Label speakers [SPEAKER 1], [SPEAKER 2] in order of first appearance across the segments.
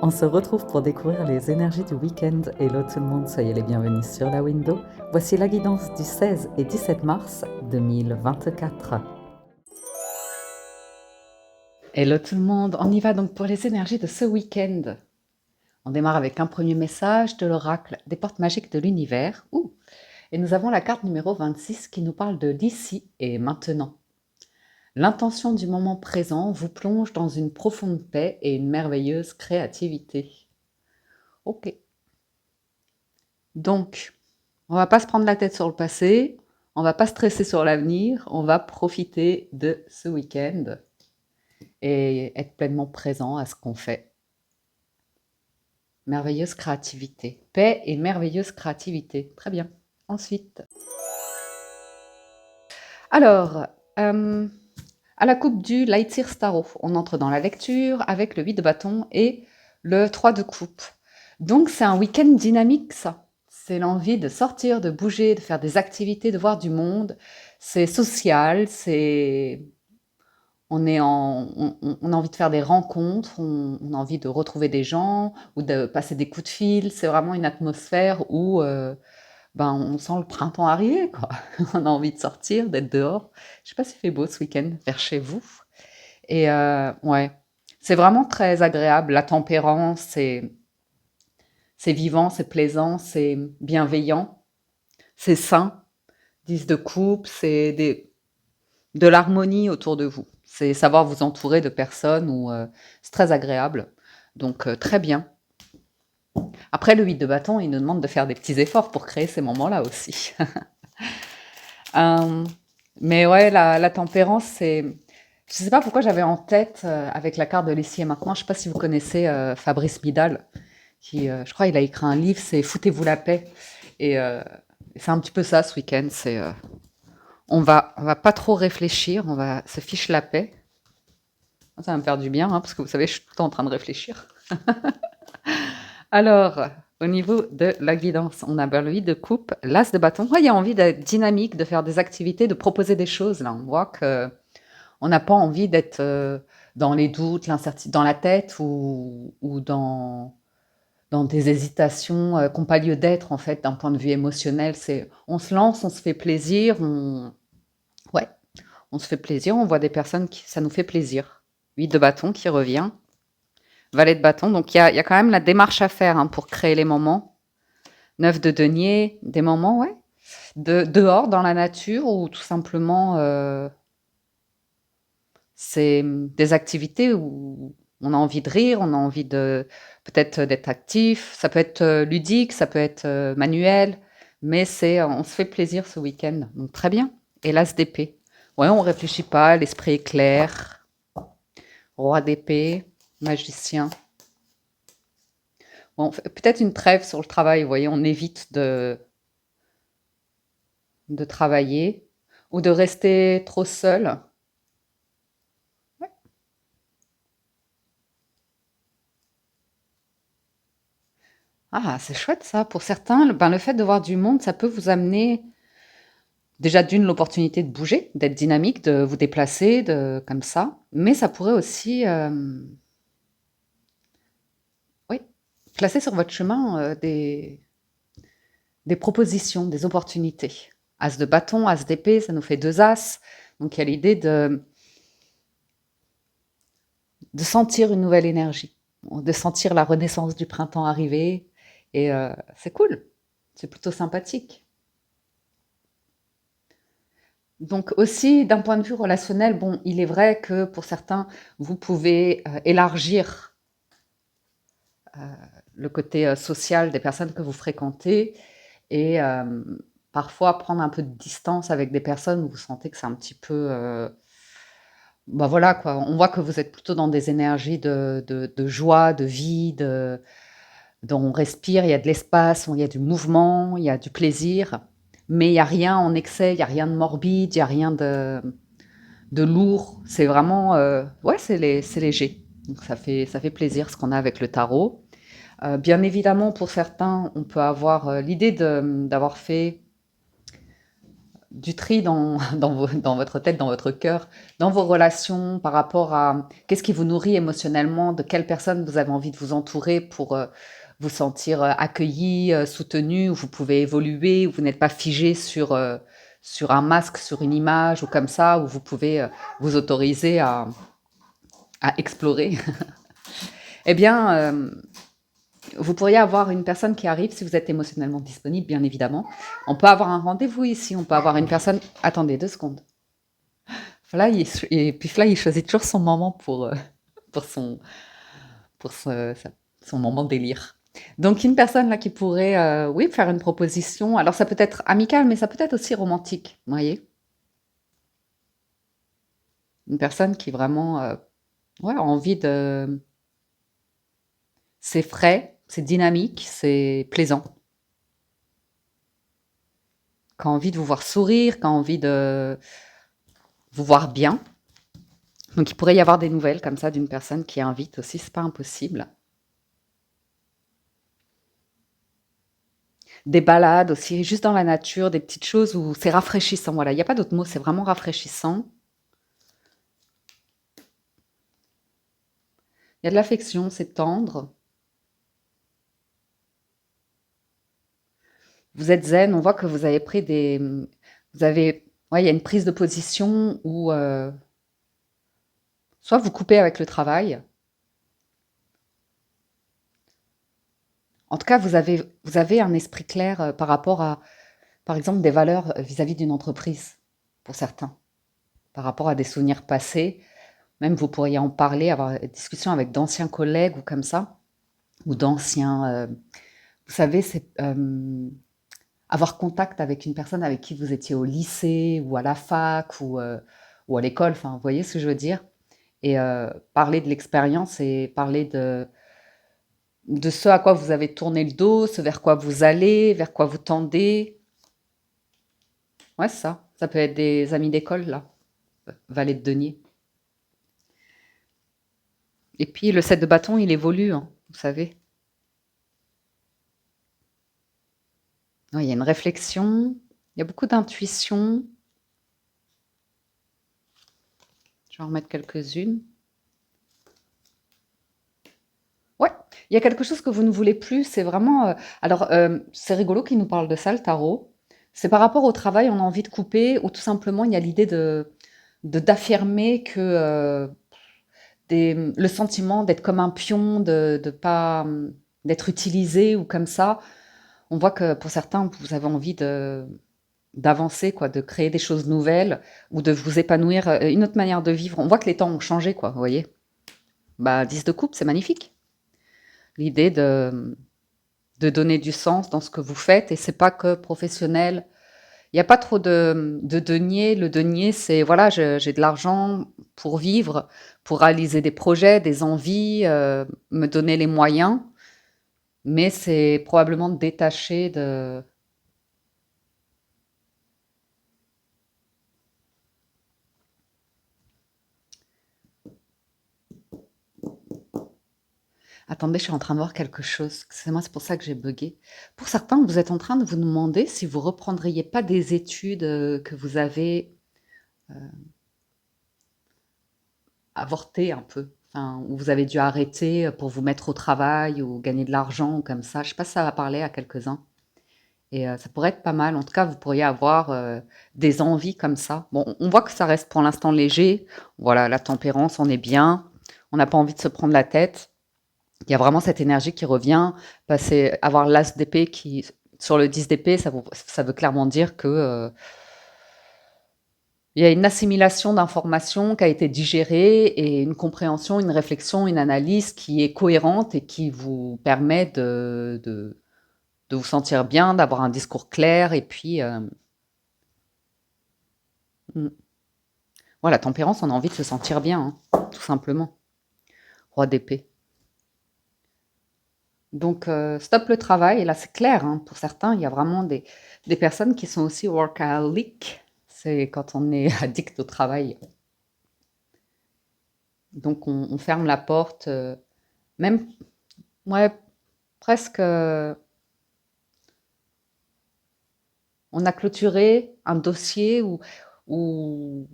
[SPEAKER 1] On se retrouve pour découvrir les énergies du week-end. Hello tout le monde, soyez les bienvenus sur la window. Voici la guidance du 16 et 17 mars 2024. Hello tout le monde, on y va donc pour les énergies de ce week-end. On démarre avec un premier message de l'oracle des portes magiques de l'univers. Et nous avons la carte numéro 26 qui nous parle de l'ici et maintenant. L'intention du moment présent vous plonge dans une profonde paix et une merveilleuse créativité. Ok. Donc, on va pas se prendre la tête sur le passé, on va pas stresser sur l'avenir, on va profiter de ce week-end et être pleinement présent à ce qu'on fait. Merveilleuse créativité. Paix et merveilleuse créativité. Très bien. Ensuite. Alors, à la coupe du Lightseer Tarot, on entre dans la lecture avec le 8 de bâton et le 3 de coupe. Donc c'est un week-end dynamique ça. C'est l'envie de sortir, de bouger, de faire des activités, de voir du monde. C'est social, on a envie de faire des rencontres, on a envie de retrouver des gens ou de passer des coups de fil. C'est vraiment une atmosphère où on sent le printemps arriver, quoi. On a envie de sortir, d'être dehors. Je sais pas s'il fait beau ce week-end vers chez vous. Et ouais, c'est vraiment très agréable. La tempérance, c'est vivant, c'est plaisant, c'est bienveillant, c'est sain. 10 de coupe, de l'harmonie autour de vous. C'est savoir vous entourer de personnes où c'est très agréable. Donc très bien. Après, le 8 de bâton, il nous demande de faire des petits efforts pour créer ces moments-là aussi. Mais ouais, la tempérance, c'est... Je ne sais pas pourquoi j'avais en tête, avec la carte de l'ici et maintenant, je ne sais pas si vous connaissez Fabrice Midal, qui, je crois, il a écrit un livre, c'est Foutez-vous la paix. Et c'est un petit peu ça ce week-end, c'est... on va pas trop réfléchir, on va se fiche la paix. Ça va me faire du bien, hein, parce que vous savez, je suis tout le temps en train de réfléchir. Alors, au niveau de la guidance, on a le 8 de coupe, l'as de bâton. Ouais, il y a envie d'être dynamique, de faire des activités, de proposer des choses. Là, on voit que on n'a pas envie d'être dans les doutes, l'incertitude, dans la tête ou dans des hésitations qui n'ont pas lieu d'être, en fait, d'un point de vue émotionnel. On se lance, on se fait plaisir, ouais, on se fait plaisir, on voit des personnes qui ça nous fait plaisir. 8 de bâton qui revient. Valet de bâton, donc il y a quand même la démarche à faire, hein, pour créer les moments. 9 de denier, des moments, ouais, dehors, dans la nature, ou tout simplement, c'est des activités où on a envie de rire, on a envie de peut-être d'être actif. Ça peut être ludique, ça peut être manuel, mais on se fait plaisir ce week-end. Donc très bien. Et l'as d'épée. Ouais, on réfléchit pas, l'esprit est clair. Roi d'épée, magicien. Bon, peut-être une trêve sur le travail, vous voyez, on évite de travailler ou de rester trop seul. Ouais. Ah, c'est chouette ça. Pour certains, le fait de voir du monde, ça peut vous amener déjà d'une l'opportunité de bouger, d'être dynamique, de vous déplacer, comme ça. Mais ça pourrait aussi, oui, placer sur votre chemin des propositions, des opportunités. As de bâton, as d'épée, ça nous fait 2 as. Donc il y a l'idée de sentir une nouvelle énergie, de sentir la renaissance du printemps arriver. Et c'est cool, c'est plutôt sympathique. Donc aussi, d'un point de vue relationnel, bon, il est vrai que pour certains, vous pouvez élargir le côté social des personnes que vous fréquentez et parfois prendre un peu de distance avec des personnes où vous sentez que c'est un petit peu... voilà quoi, on voit que vous êtes plutôt dans des énergies de joie, de vie, dont on respire, il y a de l'espace, il y a du mouvement, il y a du plaisir, mais il n'y a rien en excès, il n'y a rien de morbide, il n'y a rien de lourd. C'est vraiment, ouais, c'est léger. Donc ça fait plaisir ce qu'on a avec le tarot. Bien évidemment, pour certains, on peut avoir l'idée d'avoir fait du tri dans votre tête, dans votre cœur, dans vos relations, par rapport à qu'est-ce qui vous nourrit émotionnellement, de quelle personne vous avez envie de vous entourer pour vous sentir accueilli, soutenu, où vous pouvez évoluer, où vous n'êtes pas figé sur un masque, sur une image ou comme ça, où vous pouvez vous autoriser à explorer. Eh bien, vous pourriez avoir une personne qui arrive si vous êtes émotionnellement disponible, bien évidemment. On peut avoir un rendez-vous ici, on peut avoir une personne. Attendez 2 secondes. Et puis Fly, il choisit toujours son moment pour son, pour son moment délire. Donc, une personne là qui pourrait, oui, faire une proposition. Alors, ça peut être amical, mais ça peut être aussi romantique, vous voyez. Une personne qui vraiment, ouais, a envie de. C'est frais, c'est dynamique, c'est plaisant. Qui a envie de vous voir sourire, qui a envie de vous voir bien. Donc, il pourrait y avoir des nouvelles comme ça d'une personne qui invite aussi, c'est pas impossible. Des balades aussi, juste dans la nature, des petites choses où c'est rafraîchissant. Voilà, il n'y a pas d'autre mot, c'est vraiment rafraîchissant. Il y a de l'affection, c'est tendre. Vous êtes zen, on voit que vous avez pris des. Vous avez. Ouais, il y a une prise de position où soit vous coupez avec le travail. En tout cas, vous avez un esprit clair par rapport à, par exemple, des valeurs vis-à-vis d'une entreprise, pour certains, par rapport à des souvenirs passés. Même vous pourriez en parler, avoir des discussions avec d'anciens collègues ou comme ça, ou d'anciens. Vous savez, c'est avoir contact avec une personne avec qui vous étiez au lycée ou à la fac ou à l'école, enfin, vous voyez ce que je veux dire? Et parler de l'expérience et parler de ce à quoi vous avez tourné le dos, ce vers quoi vous allez, vers quoi vous tendez. Ouais, c'est ça. Ça peut être des amis d'école, là, valet de denier. Et puis le 7 de bâton, il évolue, hein, vous savez. Ouais, il y a une réflexion, il y a beaucoup d'intuition. Je vais en remettre quelques-unes. Ouais, il y a quelque chose que vous ne voulez plus, c'est vraiment, alors, c'est rigolo qu'il nous parle de ça, le tarot. C'est par rapport au travail, on a envie de couper ou tout simplement il y a l'idée d'affirmer que, le sentiment d'être comme un pion, de pas, d'être utilisé ou comme ça. On voit que pour certains, vous avez envie d'avancer quoi, de créer des choses nouvelles ou de vous épanouir, une autre manière de vivre. On voit que les temps ont changé quoi, vous voyez? Bah, 10 de coupe, c'est magnifique. L'idée de donner du sens dans ce que vous faites et c'est pas que professionnel. Il n'y a pas trop de denier. Le denier, c'est voilà, j'ai de l'argent pour vivre, pour réaliser des projets, des envies, me donner les moyens, mais c'est probablement détaché de. Attendez, je suis en train de voir quelque chose. Excusez-moi, c'est pour ça que j'ai bugué. Pour certains, vous êtes en train de vous demander si vous reprendriez pas des études que vous avez avortées un peu, enfin, où vous avez dû arrêter pour vous mettre au travail ou gagner de l'argent ou comme ça. Je sais pas si ça va parler à quelques-uns. Et ça pourrait être pas mal. En tout cas, vous pourriez avoir des envies comme ça. Bon, on voit que ça reste pour l'instant léger. Voilà, la tempérance, on est bien. On n'a pas envie de se prendre la tête. Il y a vraiment cette énergie qui revient. Passer, avoir l'as d'épée qui, sur le 10 d'épée, ça veut clairement dire que il y a une assimilation d'informations qui a été digérée et une compréhension, une réflexion, une analyse qui est cohérente et qui vous permet de vous sentir bien, d'avoir un discours clair et puis mm. Ouais, la tempérance, on a envie de se sentir bien, hein, tout simplement. Roi d'épée. Donc, stop le travail. Et là, c'est clair, hein, pour certains, il y a vraiment des personnes qui sont aussi workaholic. C'est quand on est addict au travail. Donc, on ferme la porte, même, ouais, presque. On a clôturé un dossier où, où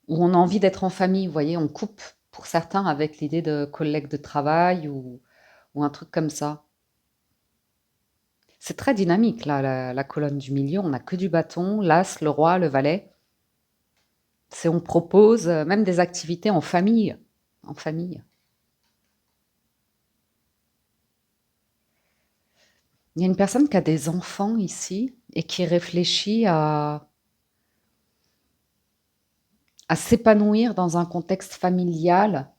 [SPEAKER 1] on a envie d'être en famille, vous voyez, on coupe pour certains avec l'idée de collègues de travail ou un truc comme ça. C'est très dynamique, là, la colonne du milieu. On n'a que du bâton, l'as, le roi, le valet. On propose même des activités en famille. En famille. Il y a une personne qui a des enfants ici et qui réfléchit à s'épanouir dans un contexte familial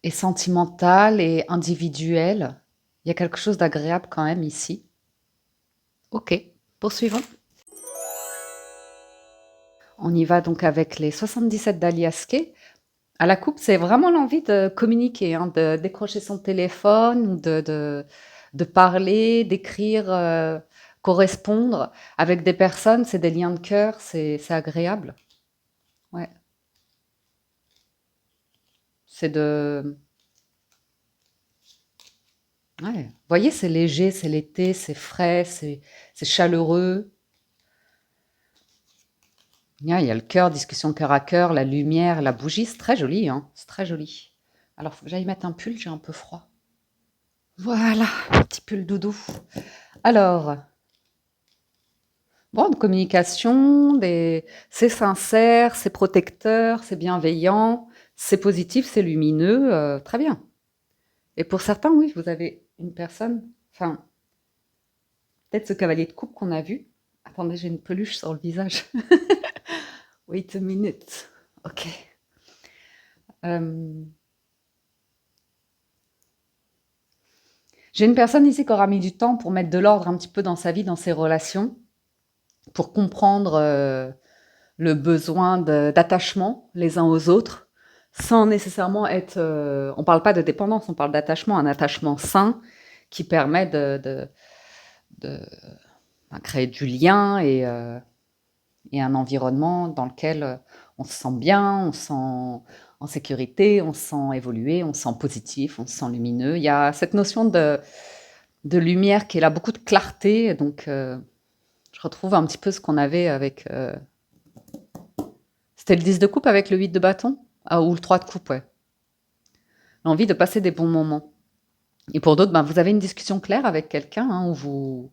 [SPEAKER 1] et sentimental et individuel. Il y a quelque chose d'agréable quand même ici. Ok, poursuivons. On y va donc avec les 77 d'Aliaské. À la coupe, c'est vraiment l'envie de communiquer, hein, de décrocher son téléphone, de parler, d'écrire, correspondre avec des personnes. C'est des liens de cœur, c'est agréable. Ouais. C'est de. Ouais. Vous voyez, c'est léger, c'est l'été, c'est frais, c'est chaleureux. Il y a le cœur, discussion cœur à cœur, la lumière, la bougie, c'est très joli, hein, c'est très joli. Alors, faut que j'aille mettre un pull, j'ai un peu froid. Voilà, petit pull doudou. Alors, bon, de communication, c'est sincère, c'est protecteur, c'est bienveillant, c'est positif, c'est lumineux, très bien. Et pour certains, oui, vous avez une personne, enfin, peut-être ce cavalier de coupe qu'on a vu. Attendez, j'ai une peluche sur le visage. Wait a minute. Ok. Euh, J'ai une personne ici qui aura mis du temps pour mettre de l'ordre un petit peu dans sa vie, dans ses relations, pour comprendre le besoin d'attachement les uns aux autres, sans nécessairement être... on ne parle pas de dépendance, on parle d'attachement, un attachement sain qui permet de créer du lien et un environnement dans lequel on se sent bien, on se sent en sécurité, on se sent évoluer, on se sent positif, on se sent lumineux. Il y a cette notion de lumière qui est là, beaucoup de clarté, donc je retrouve un petit peu ce qu'on avait avec... c'était le 10 de coupe avec le 8 de bâton, ah, ou le 3 de coupe, ouais. L'envie de passer des bons moments. Et pour d'autres, ben, vous avez une discussion claire avec quelqu'un, hein, où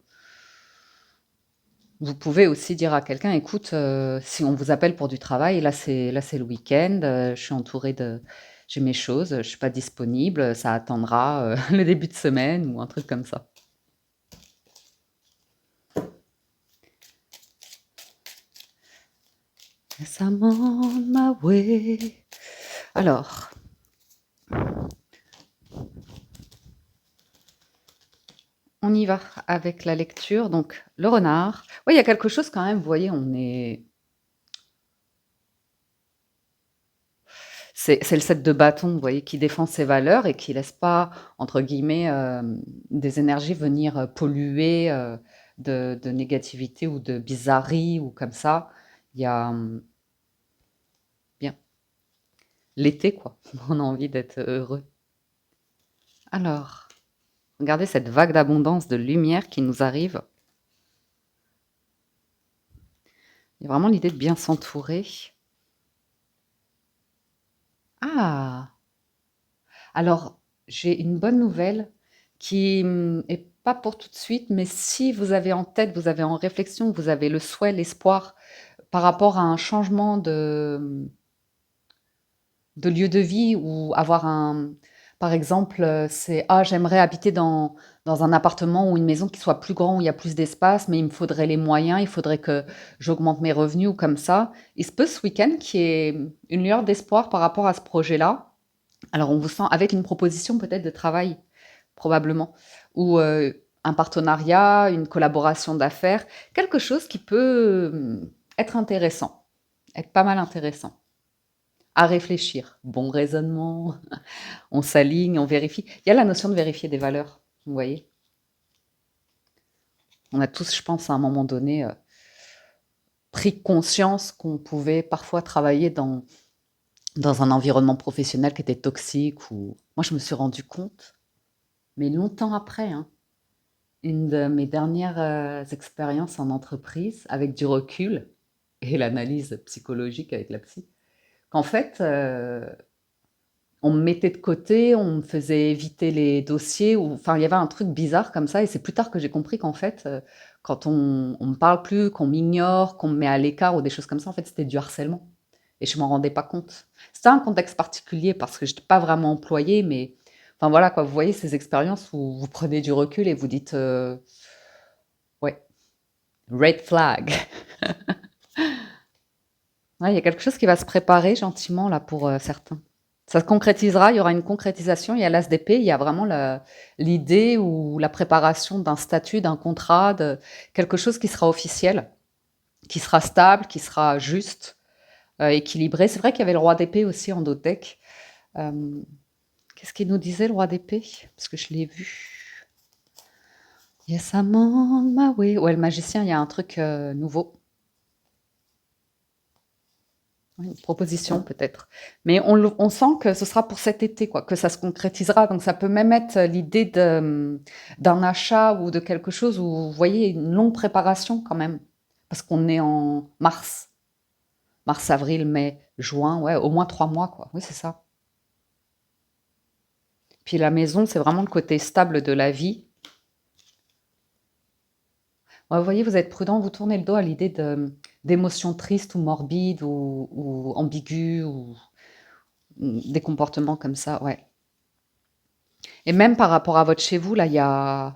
[SPEAKER 1] vous pouvez aussi dire à quelqu'un, écoute, si on vous appelle pour du travail, là c'est le week-end, je suis entourée de... J'ai mes choses, je suis pas disponible, ça attendra le début de semaine ou un truc comme ça. Yes, I'm on my way. Alors, on y va avec la lecture. Donc, le renard. Oui, il y a quelque chose quand même, vous voyez, on est... C'est le 7 de bâton, vous voyez, qui défend ses valeurs et qui laisse pas, entre guillemets, des énergies venir polluer de négativité ou de bizarrerie ou comme ça. Il y a bien l'été, quoi. On a envie d'être heureux. Alors, regardez cette vague d'abondance, de lumière qui nous arrive. Il y a vraiment l'idée de bien s'entourer. Ah! Alors, j'ai une bonne nouvelle qui est pas pour tout de suite, mais si vous avez en tête, vous avez en réflexion, vous avez le souhait, l'espoir par rapport à un changement de lieu de vie ou avoir un... Par exemple, c'est ah, j'aimerais habiter dans un appartement ou une maison qui soit plus grand, où il y a plus d'espace, mais il me faudrait les moyens, il faudrait que j'augmente mes revenus ou comme ça. Il se peut ce week-end qu'il y ait une lueur d'espoir par rapport à ce projet-là. Alors, on vous sent avec une proposition peut-être de travail, probablement, ou un partenariat, une collaboration d'affaires, quelque chose qui peut être intéressant, être pas mal intéressant. À réfléchir. Bon raisonnement, on s'aligne, on vérifie. Il y a la notion de vérifier des valeurs, vous voyez. On a tous, je pense, à un moment donné, pris conscience qu'on pouvait parfois travailler dans un environnement professionnel qui était toxique. Ou... Moi, je me suis rendu compte, mais longtemps après, hein, Une de mes dernières expériences en entreprise, avec du recul et l'analyse psychologique avec la psy, qu'en fait, on me mettait de côté, on me faisait éviter les dossiers, ou enfin, il y avait un truc bizarre comme ça, et c'est plus tard que j'ai compris qu'en fait, quand on me parle plus, qu'on m'ignore, qu'on me met à l'écart ou des choses comme ça, en fait, c'était du harcèlement. Et je m'en rendais pas compte. C'était un contexte particulier parce que je n'étais pas vraiment employée, mais enfin voilà quoi, vous voyez ces expériences où vous prenez du recul et vous dites ouais, red flag. Ouais, il y a quelque chose qui va se préparer gentiment là pour certains. Ça se concrétisera, il y aura une concrétisation. Il y a l'as d'épée, il y a vraiment l'idée ou la préparation d'un statut, d'un contrat, de quelque chose qui sera officiel, qui sera stable, qui sera juste, équilibré. C'est vrai qu'il y avait le roi d'épée aussi en d'autres decks. Euh, Qu'est-ce qu'il nous disait le roi d'épée? Parce que je l'ai vu. Yes, I'm on my way. Ouais, le magicien, il y a un truc nouveau. Ouais, une proposition peut-être. Mais on sent que ce sera pour cet été, quoi, que ça se concrétisera. Donc ça peut même être l'idée d'un achat ou de quelque chose où vous voyez une longue préparation quand même. Parce qu'on est en mars. Mars, avril, mai, juin, ouais, au moins 3 mois, quoi. Oui, c'est ça. Puis la maison, c'est vraiment le côté stable de la vie. Ouais, vous voyez, vous êtes prudent, vous tournez le dos à l'idée d'émotions tristes ou morbides ou ambiguës ou des comportements comme ça, ouais. Et même par rapport à votre chez vous, là, il y a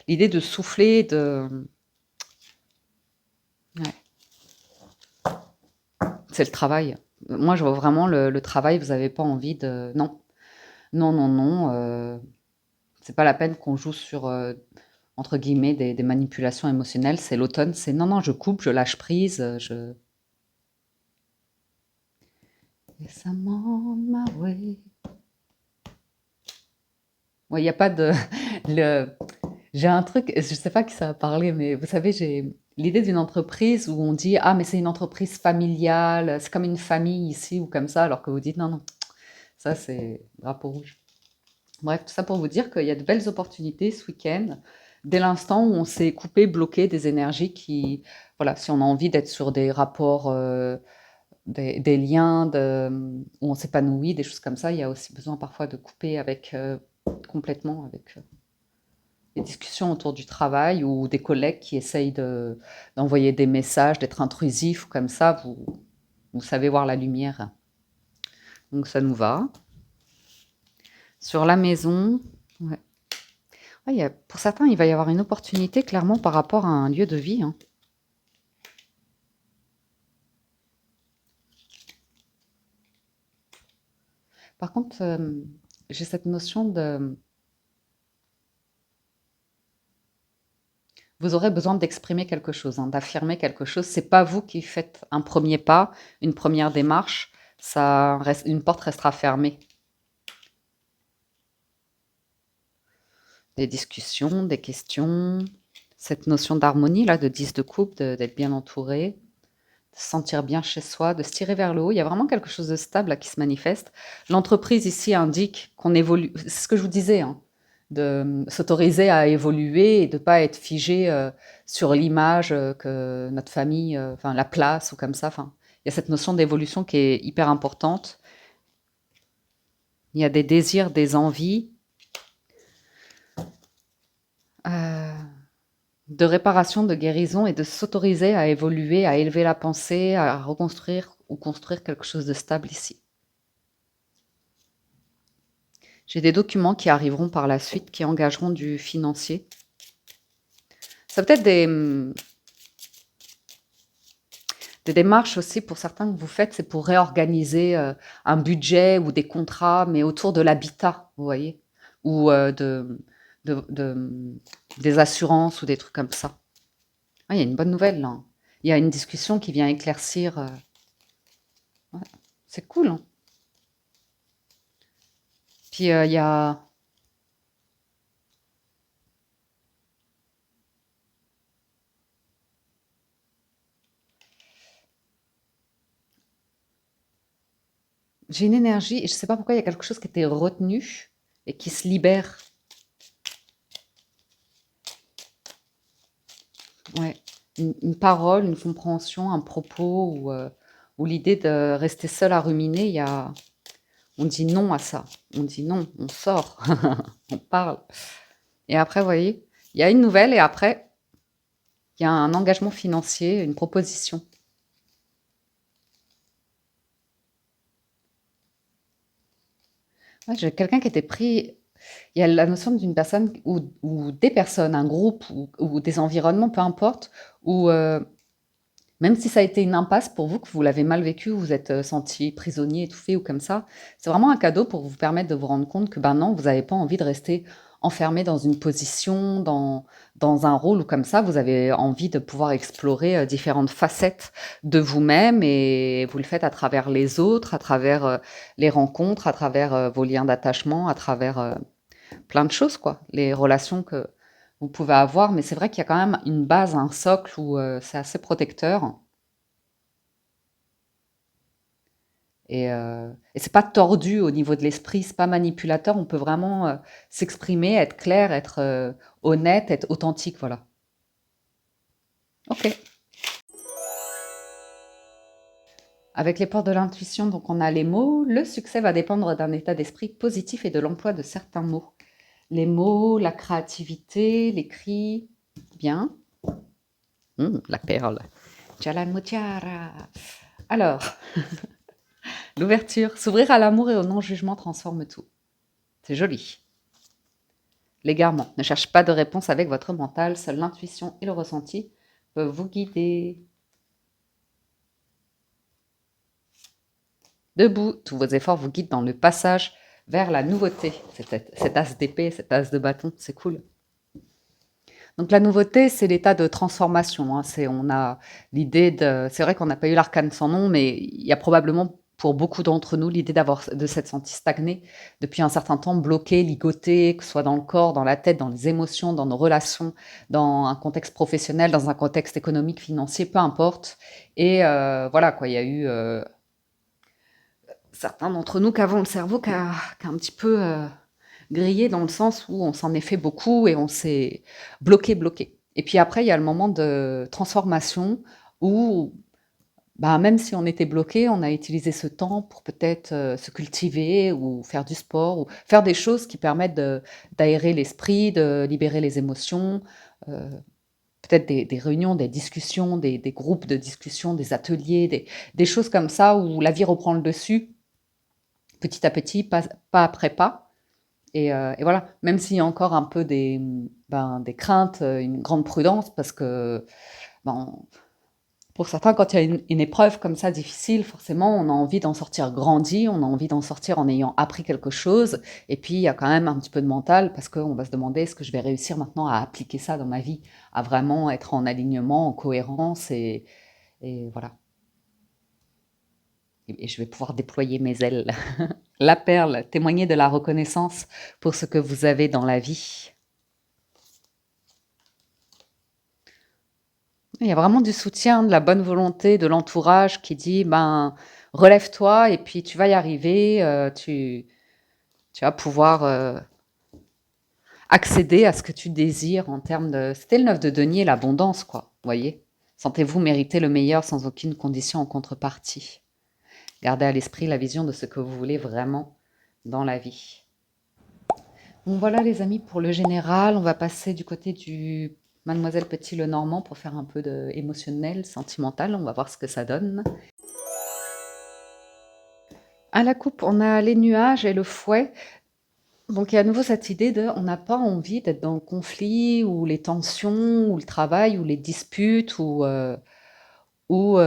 [SPEAKER 1] l'idée de souffler, ouais, c'est le travail. Moi, je vois vraiment le travail, vous n'avez pas envie de... Non, non, non, non. C'est pas la peine qu'on joue sur, entre guillemets, des manipulations émotionnelles. C'est l'automne, c'est non, non, je coupe, je lâche prise, je... Yes, I'm on my way. Ouais, il n'y a pas de... le... J'ai un truc, je ne sais pas qui ça a parlé, mais vous savez, j'ai l'idée d'une entreprise où on dit, ah, mais c'est une entreprise familiale, c'est comme une famille ici ou comme ça, alors que vous dites, non, non, ça c'est drapeau rouge. Bref, tout ça pour vous dire qu'il y a de belles opportunités ce week-end, dès l'instant où on s'est coupé, bloqué des énergies qui, voilà, si on a envie d'être sur des rapports, des liens où on s'épanouit, des choses comme ça, il y a aussi besoin parfois de couper avec, complètement avec des discussions autour du travail ou des collègues qui essayent d'envoyer des messages, d'être intrusifs ou comme ça, vous savez voir la lumière. Donc ça nous va. Sur la maison, ouais. Ouais, pour certains, il va y avoir une opportunité clairement par rapport à un lieu de vie, hein. Par contre, j'ai cette notion de... Vous aurez besoin d'exprimer quelque chose, hein, d'affirmer quelque chose. C'est pas vous qui faites un premier pas, une première démarche. Une porte restera fermée. Des discussions, des questions, cette notion d'harmonie là, de 10 de coupe, d'être bien entouré, de se sentir bien chez soi, de se tirer vers le haut. Il y a vraiment quelque chose de stable là, qui se manifeste. L'entreprise ici indique qu'on évolue. C'est ce que je vous disais, hein, de s'autoriser à évoluer et de ne pas être figé sur l'image que notre famille, enfin la place ou comme ça. Enfin, il y a cette notion d'évolution qui est hyper importante. Il y a des désirs, des envies. Euh, de réparation, de guérison et de s'autoriser à évoluer, à élever la pensée, à reconstruire ou construire quelque chose de stable ici. J'ai des documents qui arriveront par la suite qui engageront du financier. Ça peut être des démarches aussi pour certains que vous faites, c'est pour réorganiser un budget ou des contrats, mais autour de l'habitat, vous voyez, ou de- de- des assurances ou des trucs comme ça. Ah, il y a une bonne nouvelle là, hein. Il y a une discussion qui vient éclaircir. Ouais, c'est cool, hein. Puis il y a... J'ai une énergie, et je ne sais pas pourquoi il y a quelque chose qui était retenu et qui se libère. Ouais, une parole, une compréhension, un propos ou l'idée de rester seul à ruminer, on dit non à ça. On dit non, on sort, on parle. Et après, vous voyez, il y a une nouvelle et après, il y a un engagement financier, une proposition. Ouais, j'ai quelqu'un qui était pris. Il y a la notion d'une personne ou des personnes, un groupe ou des environnements, peu importe, où même si ça a été une impasse pour vous, que vous l'avez mal vécu, vous êtes senti prisonnier, étouffé ou comme ça, c'est vraiment un cadeau pour vous permettre de vous rendre compte que ben non, vous n'avez pas envie de rester enfermé dans une position, dans un rôle ou comme ça. Vous avez envie de pouvoir explorer différentes facettes de vous-même et vous le faites à travers les autres, à travers les rencontres, à travers vos liens d'attachement, à travers plein de choses, quoi. Les relations que vous pouvez avoir, mais c'est vrai qu'il y a quand même une base, un socle où c'est assez protecteur. Et c'est pas tordu au niveau de l'esprit, c'est pas manipulateur. On peut vraiment s'exprimer, être clair, être honnête, être authentique, voilà. Ok. Avec les portes de l'intuition, donc on a les mots. Le succès va dépendre d'un état d'esprit positif et de l'emploi de certains mots. Les mots, la créativité, l'écrit. Bien. La perle. Chalamutiara. Alors, l'ouverture. S'ouvrir à l'amour et au non-jugement transforme tout. C'est joli. L'égarement. Ne cherche pas de réponse avec votre mental. Seule l'intuition et le ressenti peuvent vous guider. Debout. Tous vos efforts vous guident dans le passage vers la nouveauté. Cet as d'épée, cet as de bâton, c'est cool. Donc la nouveauté, c'est l'état de transformation. Hein. On a l'idée de. C'est vrai qu'on n'a pas eu l'arcane sans nom, mais il y a probablement pour beaucoup d'entre nous l'idée de s'être senti stagné depuis un certain temps, bloqué, ligoté, que ce soit dans le corps, dans la tête, dans les émotions, dans nos relations, dans un contexte professionnel, dans un contexte économique, financier, peu importe. Et voilà quoi, il y a eu certains d'entre nous qui avons le cerveau qui a un petit peu grillé dans le sens où on s'en est fait beaucoup et on s'est bloqué. Et puis après, il y a le moment de transformation où, bah, même si on était bloqué, on a utilisé ce temps pour peut-être se cultiver ou faire du sport ou faire des choses qui permettent d'aérer l'esprit, de libérer les émotions, euh, peut-être des réunions, des discussions, des groupes de discussion, des ateliers, des choses comme ça où la vie reprend le dessus petit à petit, pas après pas. Et voilà, même s'il y a encore un peu des craintes, une grande prudence, parce que ben, pour certains, quand il y a une épreuve comme ça difficile, forcément, on a envie d'en sortir grandi, on a envie d'en sortir en ayant appris quelque chose. Et puis, il y a quand même un petit peu de mental, parce qu'on va se demander, est-ce que je vais réussir maintenant à appliquer ça dans ma vie, à vraiment être en alignement, en cohérence, et voilà. Et je vais pouvoir déployer mes ailes. La perle, témoigner de la reconnaissance pour ce que vous avez dans la vie. Il y a vraiment du soutien, de la bonne volonté, de l'entourage qui dit ben relève-toi et puis tu vas y arriver, tu vas pouvoir accéder à ce que tu désires en termes de. C'était le 9 de denier, l'abondance, quoi. Vous voyez? Sentez-vous mériter le meilleur sans aucune condition en contrepartie. Gardez à l'esprit la vision de ce que vous voulez vraiment dans la vie. Bon, voilà les amis pour le général. On va passer du côté du Mademoiselle Petit Lenormand pour faire un peu de émotionnel, sentimental. On va voir ce que ça donne. À la coupe, on a les nuages et le fouet. Donc il y a à nouveau cette idée de on n'a pas envie d'être dans le conflit ou les tensions ou le travail ou les disputes ou, ou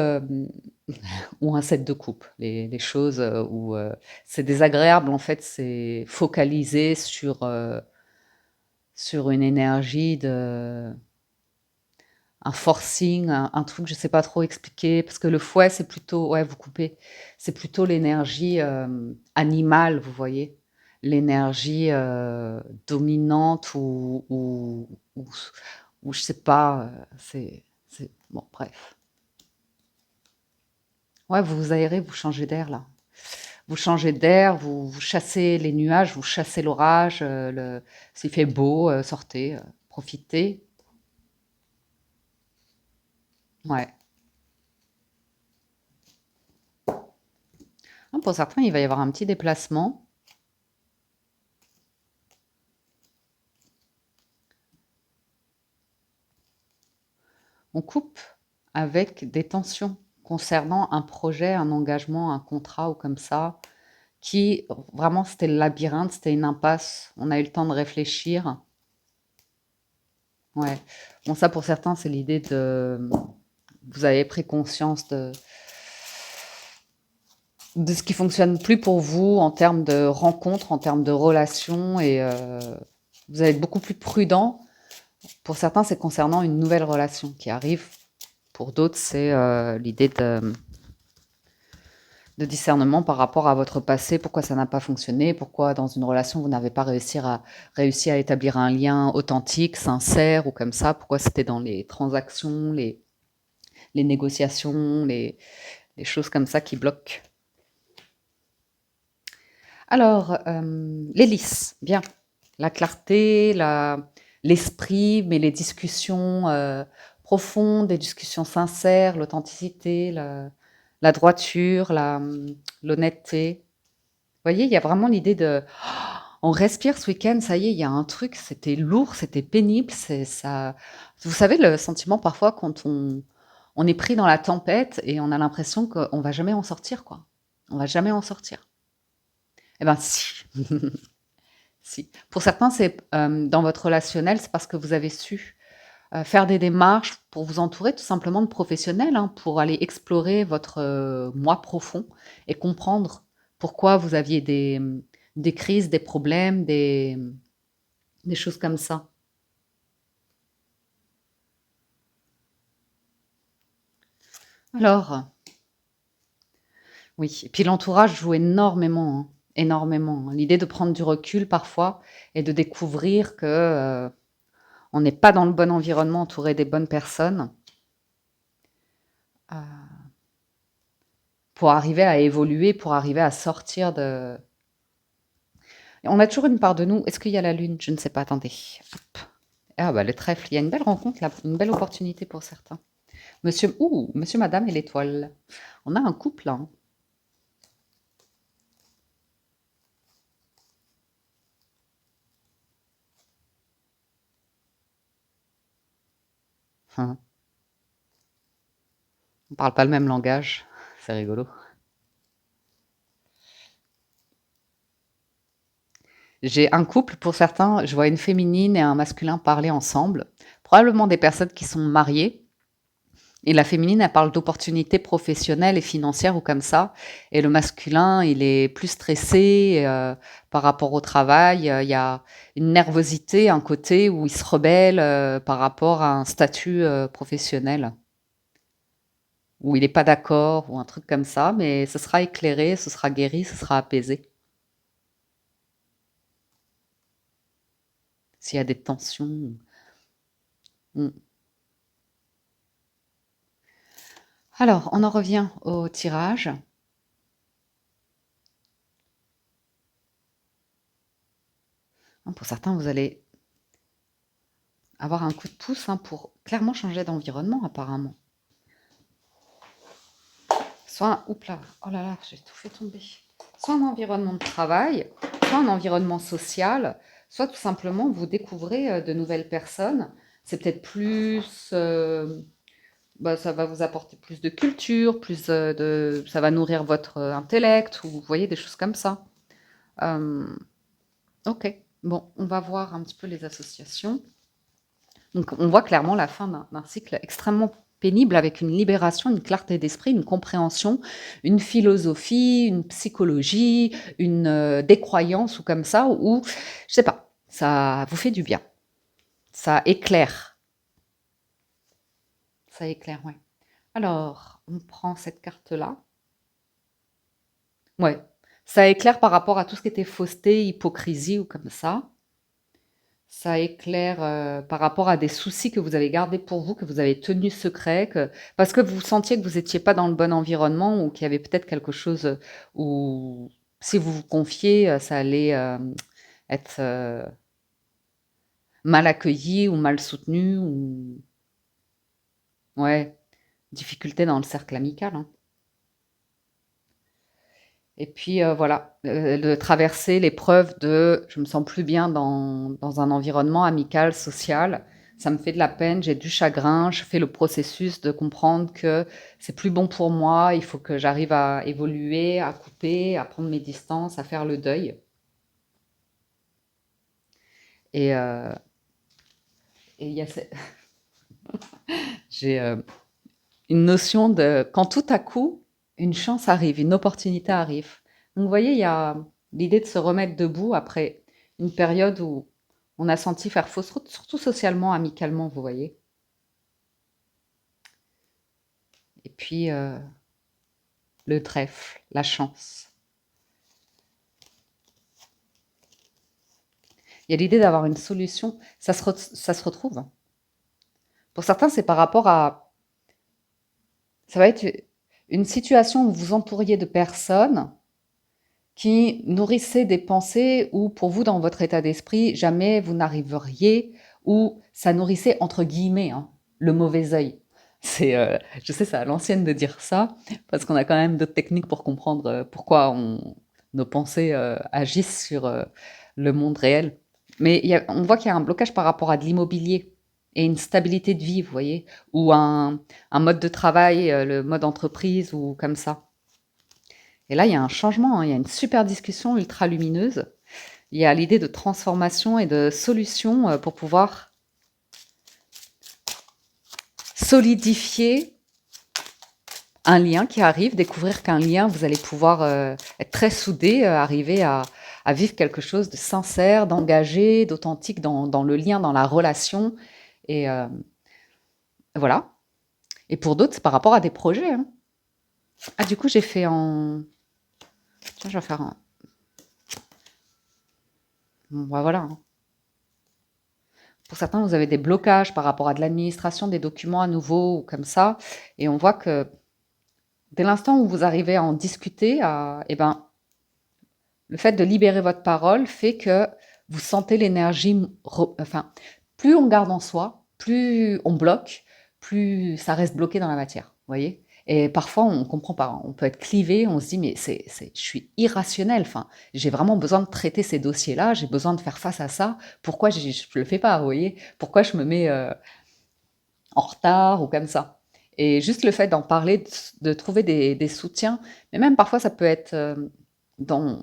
[SPEAKER 1] un set de coupe. Les choses où c'est désagréable en fait, c'est focalisé sur une énergie de un forcing, un truc, je sais pas trop expliquer, parce que le fouet, c'est plutôt, ouais, vous coupez, c'est plutôt l'énergie animale, vous voyez, l'énergie dominante ou je sais pas, bon, bref. Ouais, vous vous aérez, vous changez d'air là. Vous changez d'air, vous chassez les nuages, vous chassez l'orage, s'il fait beau, sortez, profitez. Ouais. Ah, pour certains, il va y avoir un petit déplacement. On coupe avec des tensions concernant un projet, un engagement, un contrat ou comme ça, qui vraiment c'était le labyrinthe, c'était une impasse. On a eu le temps de réfléchir. Ouais. Bon, ça pour certains, c'est l'idée de vous avez pris conscience de ce qui fonctionne plus pour vous en termes de rencontres, en termes de relations, et vous allez être beaucoup plus prudent. Pour certains, c'est concernant une nouvelle relation qui arrive. Pour d'autres, c'est l'idée de discernement par rapport à votre passé, pourquoi ça n'a pas fonctionné, pourquoi dans une relation vous n'avez pas réussi à établir un lien authentique, sincère ou comme ça, pourquoi c'était dans les transactions, les négociations, les choses comme ça qui bloquent. Alors, l'hélice, bien. La clarté, l'esprit, mais les discussions profondes, les discussions sincères, l'authenticité, la droiture, l'honnêteté. Vous voyez, il y a vraiment l'idée de on respire ce week-end, ça y est, il y a un truc, c'était lourd, c'était pénible, c'est ça. Vous savez, le sentiment parfois quand on est pris dans la tempête et on a l'impression qu'on va jamais en sortir, quoi. On va jamais en sortir. Eh ben si, si. Pour certains, c'est dans votre relationnel, c'est parce que vous avez su faire des démarches pour vous entourer tout simplement de professionnels, hein, pour aller explorer votre moi profond et comprendre pourquoi vous aviez des crises, des problèmes, des choses comme ça. Alors, oui, et puis l'entourage joue énormément, hein, énormément, hein. L'idée de prendre du recul parfois et de découvrir que on n'est pas dans le bon environnement, entouré des bonnes personnes, euh, pour arriver à évoluer, pour arriver à sortir de. On a toujours une part de nous. Est-ce qu'il y a la lune? Je ne sais pas. Attendez. Hop. Ah bah le trèfle. Il y a une belle rencontre là, une belle opportunité pour certains. Monsieur, Madame et l'étoile. On a un couple là, hein. Hein. On parle pas le même langage. C'est rigolo. J'ai un couple, pour certains, je vois une féminine et un masculin parler ensemble. Probablement des personnes qui sont mariées. Et la féminine, elle parle d'opportunités professionnelles et financières ou comme ça. Et le masculin, il est plus stressé par rapport au travail. Il y a une nervosité, un côté où il se rebelle par rapport à un statut professionnel, où il n'est pas d'accord ou un truc comme ça. Mais ce sera éclairé, ce sera guéri, ce sera apaisé. S'il y a des tensions. Mm. Alors, on en revient au tirage. Hein, pour certains, vous allez avoir un coup de pouce, hein, pour clairement changer d'environnement, apparemment. Soit, oups là, oh là là, j'ai tout fait tomber. Soit un environnement de travail, soit un environnement social, soit tout simplement vous découvrez de nouvelles personnes. C'est peut-être plus, bah, ça va vous apporter plus de culture, ça va nourrir votre intellect, ou vous voyez des choses comme ça. Euh, ok, bon, on va voir un petit peu les associations. Donc, on voit clairement la fin d'un cycle extrêmement pénible avec une libération, une clarté d'esprit, une compréhension, une philosophie, une psychologie, une décroyance ou comme ça, ou je sais pas, ça vous fait du bien. Ça éclaire. Ça éclaire, ouais. Alors, on prend cette carte-là. Ouais. Ça éclaire par rapport à tout ce qui était fausseté, hypocrisie ou comme ça. Ça éclaire, par rapport à des soucis que vous avez gardés pour vous, que vous avez tenus secrets, parce que vous sentiez que vous étiez pas dans le bon environnement ou qu'il y avait peut-être quelque chose, où si vous vous confiez, ça allait, être, mal accueilli ou mal soutenu ou ouais. difficulté dans le cercle amical, hein. Et puis voilà, de traverser l'épreuve de je me sens plus bien dans un environnement amical, social, ça me fait de la peine, j'ai du chagrin, je fais le processus de comprendre que c'est plus bon pour moi, il faut que j'arrive à évoluer, à couper, à prendre mes distances, à faire le deuil. Et il y a j'ai une notion de quand tout à coup, une chance arrive, une opportunité arrive. Donc vous voyez, il y a l'idée de se remettre debout après une période où on a senti faire fausse route, surtout socialement, amicalement, vous voyez. Et puis le trèfle, la chance. Il y a l'idée d'avoir une solution, ça se retrouve. Pour certains, c'est par rapport à... Ça va être une situation où vous entouriez de personnes qui nourrissait des pensées où, pour vous, dans votre état d'esprit, jamais vous n'arriveriez, ou ça nourrissait, entre guillemets, hein, le mauvais œil. Je sais, c'est à l'ancienne de dire ça, parce qu'on a quand même d'autres techniques pour comprendre pourquoi nos pensées agissent sur le monde réel. Mais on voit qu'il y a un blocage par rapport à de l'immobilier et une stabilité de vie, vous voyez, ou un mode de travail, le mode entreprise, ou comme ça. Et là, il y a un changement, hein, il y a une super discussion ultra lumineuse. Il y a l'idée de transformation et de solution pour pouvoir solidifier un lien qui arrive, découvrir qu'un lien, vous allez pouvoir être très soudés, arriver à vivre quelque chose de sincère, d'engagé, d'authentique dans le lien, dans la relation. Et voilà. Et pour d'autres, c'est par rapport à des projets, hein. Ah, du coup, j'ai fait en... Tiens, je vais faire un... Bon, bah, voilà, hein. Pour certains, vous avez des blocages par rapport à de l'administration des documents à nouveau ou comme ça. Et on voit que dès l'instant où vous arrivez à en discuter, eh ben, le fait de libérer votre parole fait que vous sentez l'énergie. Enfin, plus on garde en soi, plus on bloque, plus ça reste bloqué dans la matière. Vous voyez. Et parfois, on ne comprend pas. On peut être clivé, on se dit, mais je suis irrationnel. Enfin, j'ai vraiment besoin de traiter ces dossiers-là, j'ai besoin de faire face à ça. Pourquoi je ne le fais pas, vous voyez? Pourquoi je me mets en retard ou comme ça? Et juste le fait d'en parler, de trouver des soutiens, mais même parfois ça peut être dans...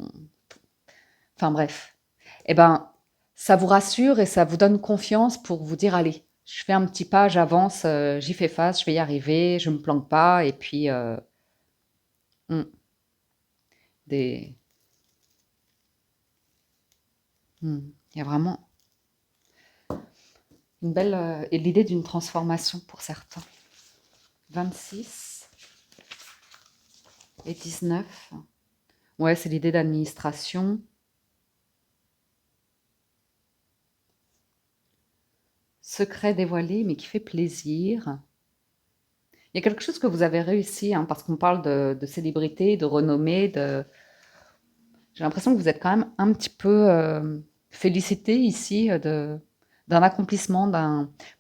[SPEAKER 1] Enfin bref. Eh ben, ça vous rassure et ça vous donne confiance pour vous dire, allez, je fais un petit pas, j'avance, j'y fais face, je vais y arriver, je me planque pas. Et puis, hmm, des, il y a vraiment une belle et l'idée d'une transformation pour certains. 26 et 19. Ouais, c'est l'idée d'administration. Secret dévoilé, mais qui fait plaisir. Il y a quelque chose que vous avez réussi, hein, parce qu'on parle de célébrité, de renommée, j'ai l'impression que vous êtes quand même un petit peu félicité ici d'un accomplissement,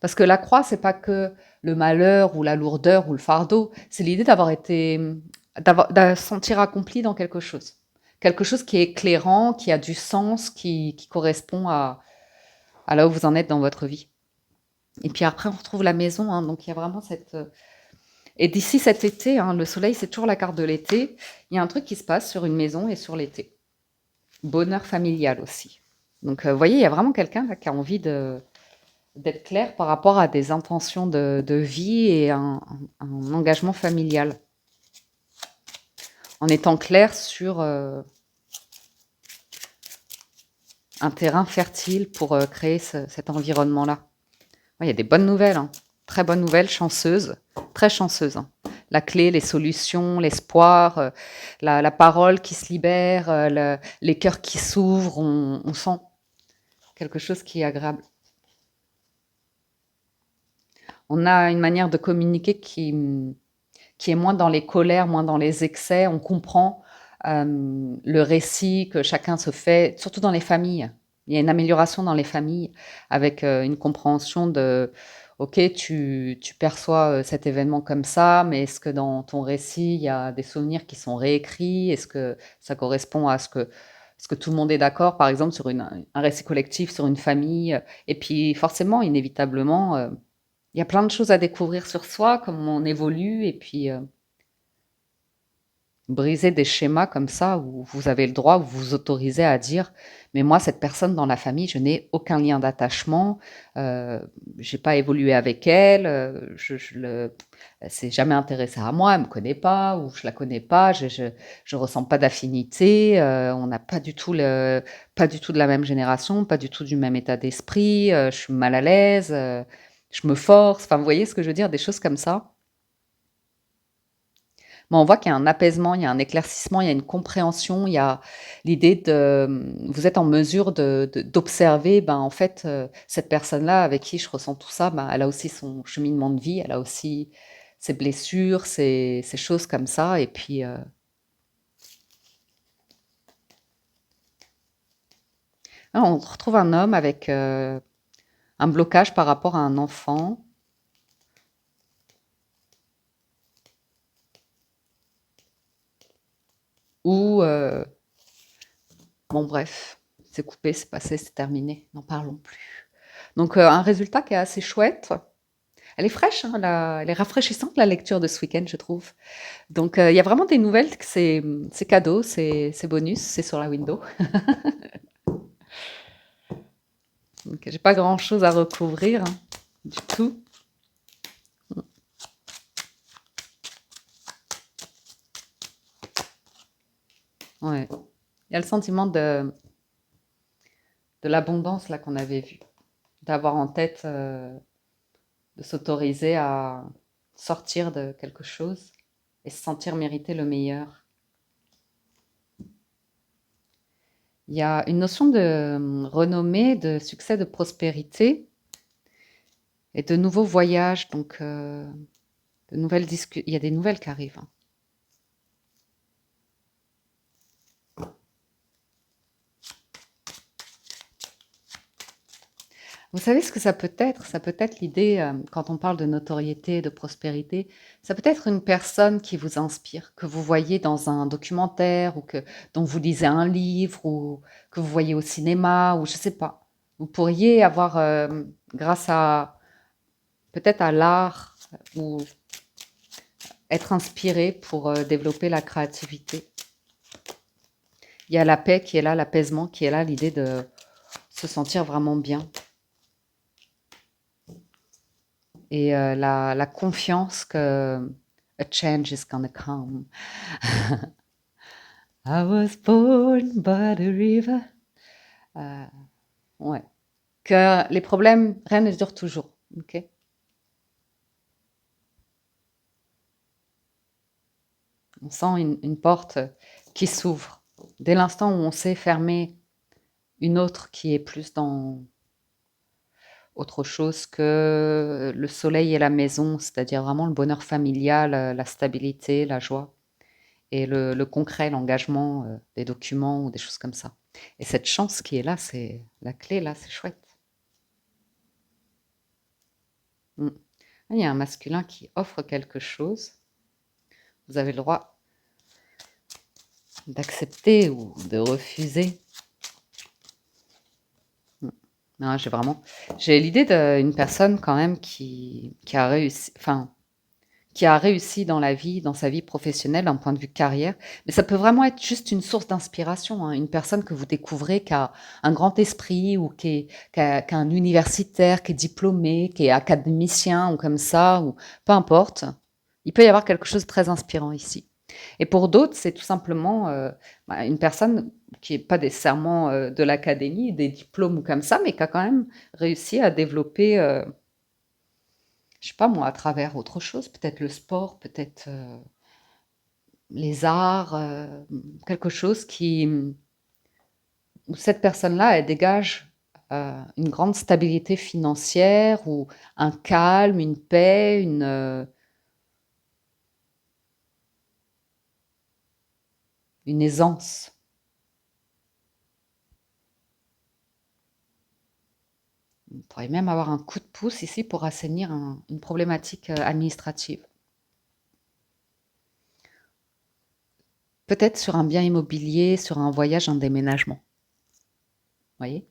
[SPEAKER 1] parce que la croix, c'est pas que le malheur ou la lourdeur ou le fardeau, c'est l'idée de se sentir accompli dans quelque chose qui est éclairant, qui a du sens, qui correspond à là où vous en êtes dans votre vie. Et puis après, on retrouve la maison, hein, donc il y a vraiment cette... Et d'ici cet été, hein, le soleil, c'est toujours la carte de l'été, il y a un truc qui se passe sur une maison et sur l'été. Bonheur familial aussi. Donc, vous voyez, il y a vraiment quelqu'un là, qui a envie d'être clair par rapport à des intentions de vie et un engagement familial. En étant clair sur un terrain fertile pour créer cet environnement-là. Ouais, il y a des bonnes nouvelles, hein. Très bonnes nouvelles, chanceuses, très chanceuses, hein. La clé, les solutions, l'espoir, la parole qui se libère, les cœurs qui s'ouvrent, on sent quelque chose qui est agréable. On a une manière de communiquer qui est moins dans les colères, moins dans les excès. On comprend le récit que chacun se fait, surtout dans les familles. Il y a une amélioration dans les familles avec une compréhension de OK, tu perçois, cet événement comme ça, mais est-ce que dans ton récit, il y a des souvenirs qui sont réécrits? Est-ce que ça correspond à ce que tout le monde est d'accord, par exemple, sur un récit collectif, sur une famille? Et puis forcément, inévitablement, il y a plein de choses à découvrir sur soi, comment on évolue et puis, briser des schémas comme ça où vous avez le droit, où vous vous autorisez à dire: «Mais moi, cette personne dans la famille, je n'ai aucun lien d'attachement, j'ai pas évolué avec elle, elle s'est jamais intéressée à moi, elle me connaît pas ou je la connais pas, je ressens pas d'affinité, on n'a pas du tout de la même génération, pas du tout du même état d'esprit, je suis mal à l'aise, je me force». Enfin, vous voyez ce que je veux dire? Des choses comme ça. Mais on voit qu'il y a un apaisement, il y a un éclaircissement, il y a une compréhension, il y a l'idée de, vous êtes en mesure d'observer, ben, en fait, cette personne-là avec qui je ressens tout ça, ben, elle a aussi son cheminement de vie, elle a aussi ses blessures, ses choses comme ça et puis, là, on retrouve un homme avec, un blocage par rapport à un enfant ou, bon bref, c'est coupé, c'est passé, c'est terminé, n'en parlons plus. Donc, un résultat qui est assez chouette. Elle est fraîche, hein, elle est rafraîchissante la lecture de ce week-end, je trouve. Donc, il y a vraiment des nouvelles, que c'est cadeau, c'est bonus, c'est sur la window. Donc, j'ai pas grand-chose à recouvrir, hein, du tout. Ouais. Il y a le sentiment de l'abondance là qu'on avait vu, d'avoir en tête, de s'autoriser à sortir de quelque chose et se sentir mériter le meilleur. Il y a une notion de renommée, de succès, de prospérité et de nouveaux voyages. Donc, il y a des nouvelles qui arrivent, hein. Vous savez ce que ça peut être? Ça peut être l'idée, quand on parle de notoriété, de prospérité, ça peut être une personne qui vous inspire, que vous voyez dans un documentaire ou dont vous lisez un livre ou que vous voyez au cinéma ou je sais pas. Vous pourriez avoir, grâce à peut-être à l'art ou être inspiré pour, développer la créativité. Il y a la paix qui est là, l'apaisement qui est là, l'idée de se sentir vraiment bien et la confiance que a change is gonna come. I was born by the river. Heu, ouais, que les problèmes, rien ne dure toujours, OK? On sent une porte qui s'ouvre. Dès l'instant où on sait fermer une autre qui est plus dans autre chose que le soleil et la maison, c'est-à-dire vraiment le bonheur familial, la stabilité, la joie et le concret, l'engagement, des documents ou des choses comme ça. Et cette chance qui est là, c'est la clé là, c'est chouette. Mmh. Il y a un masculin qui offre quelque chose. Vous avez le droit d'accepter ou de refuser. Mmh. Non, j'ai l'idée d'une personne quand même qui a réussi, enfin, qui a réussi dans la vie, dans sa vie professionnelle, d'un point de vue carrière. Mais ça peut vraiment être juste une source d'inspiration, hein. Une personne que vous découvrez qui a un grand esprit ou qui a un universitaire, qui est diplômé, qui est académicien ou comme ça, ou peu importe. Il peut y avoir quelque chose de très inspirant ici. Et pour d'autres, c'est tout simplement, bah, une personne qui est pas nécessairement, de l'académie, des diplômes ou comme ça, mais qui a quand même réussi à développer, je sais pas moi, à travers autre chose, peut-être le sport, peut-être, les arts, quelque chose où cette personne-là, elle dégage, une grande stabilité financière ou un calme, une paix, une aisance. On pourrait même avoir un coup de pouce ici pour assainir une problématique administrative. Peut-être sur un bien immobilier, sur un voyage, un déménagement. Voyez?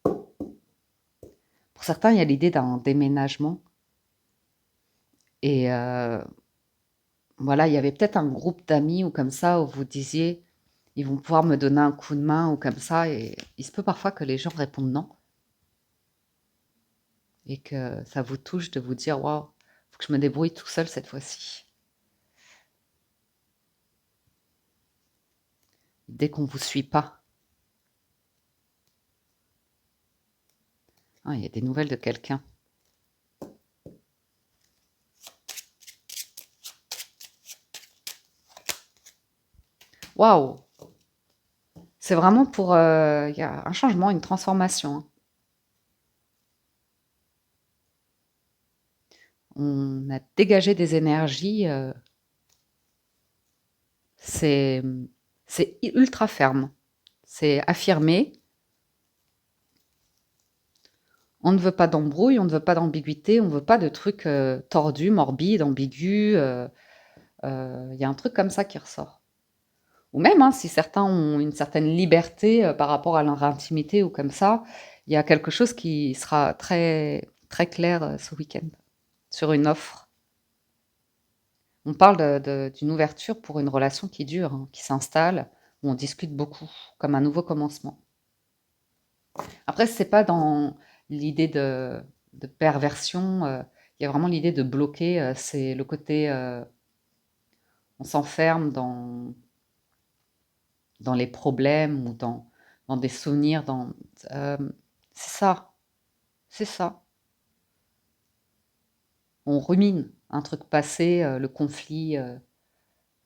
[SPEAKER 1] Pour certains, il y a l'idée d'un déménagement. Et voilà, il y avait peut-être un groupe d'amis ou comme ça où vous disiez, ils vont pouvoir me donner un coup de main ou comme ça. Et il se peut parfois que les gens répondent non et que ça vous touche de vous dire, waouh, faut que je me débrouille tout seul cette fois-ci. Dès qu'on vous suit pas. Ah, il y a des nouvelles de quelqu'un. Waouh! C'est vraiment pour, il y a un changement, une transformation, hein. On a dégagé des énergies, c'est, c'est ultra ferme. C'est affirmé. On ne veut pas d'embrouille, on ne veut pas d'ambiguïté, on ne veut pas de trucs tordus, morbides, ambigus. Il y a un truc comme ça qui ressort. Ou même, hein, si certains ont une certaine liberté par rapport à leur intimité ou comme ça, il y a quelque chose qui sera très, très clair ce week-end sur une offre. On parle d'une ouverture pour une relation qui dure, hein, qui s'installe, où on discute beaucoup, comme un nouveau commencement. Après, c'est pas dans l'idée de perversion, il y a vraiment l'idée de bloquer, c'est le côté, on s'enferme dans les problèmes ou dans des souvenirs, c'est ça, c'est ça. On rumine un truc passé, le conflit,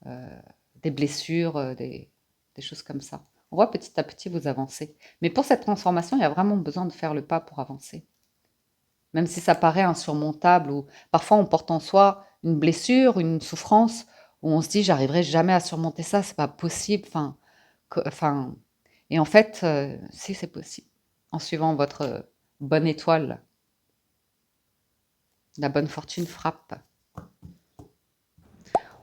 [SPEAKER 1] des blessures, des choses comme ça. On voit petit à petit vous avancer. Mais pour cette transformation, il y a vraiment besoin de faire le pas pour avancer. Même si ça paraît insurmontable ou parfois on porte en soi une blessure, une souffrance où on se dit j'arriverai jamais à surmonter ça, c'est pas possible. Enfin, et en fait, si c'est possible, en suivant votre bonne étoile, la bonne fortune frappe.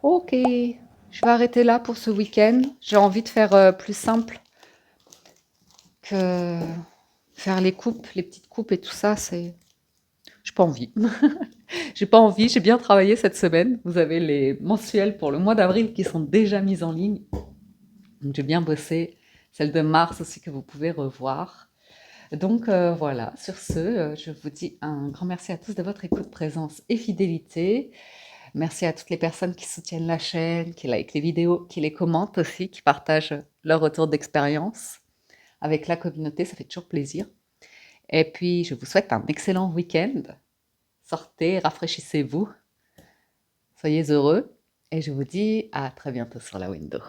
[SPEAKER 1] Ok, je vais arrêter là pour ce week-end. J'ai envie de faire plus simple que faire les coupes, les petites coupes et tout ça. J'ai pas envie. J'ai pas envie. J'ai bien travaillé cette semaine. Vous avez les mensuels pour le mois d'avril qui sont déjà mis en ligne. Donc j'ai bien bossé. Celle de mars aussi que vous pouvez revoir. Donc voilà, sur ce, je vous dis un grand merci à tous de votre écoute, présence et fidélité. Merci à toutes les personnes qui soutiennent la chaîne, qui likent les vidéos, qui les commentent aussi, qui partagent leur retour d'expérience avec la communauté, ça fait toujours plaisir. Et puis, je vous souhaite un excellent week-end. Sortez, rafraîchissez-vous, soyez heureux et je vous dis à très bientôt sur la window.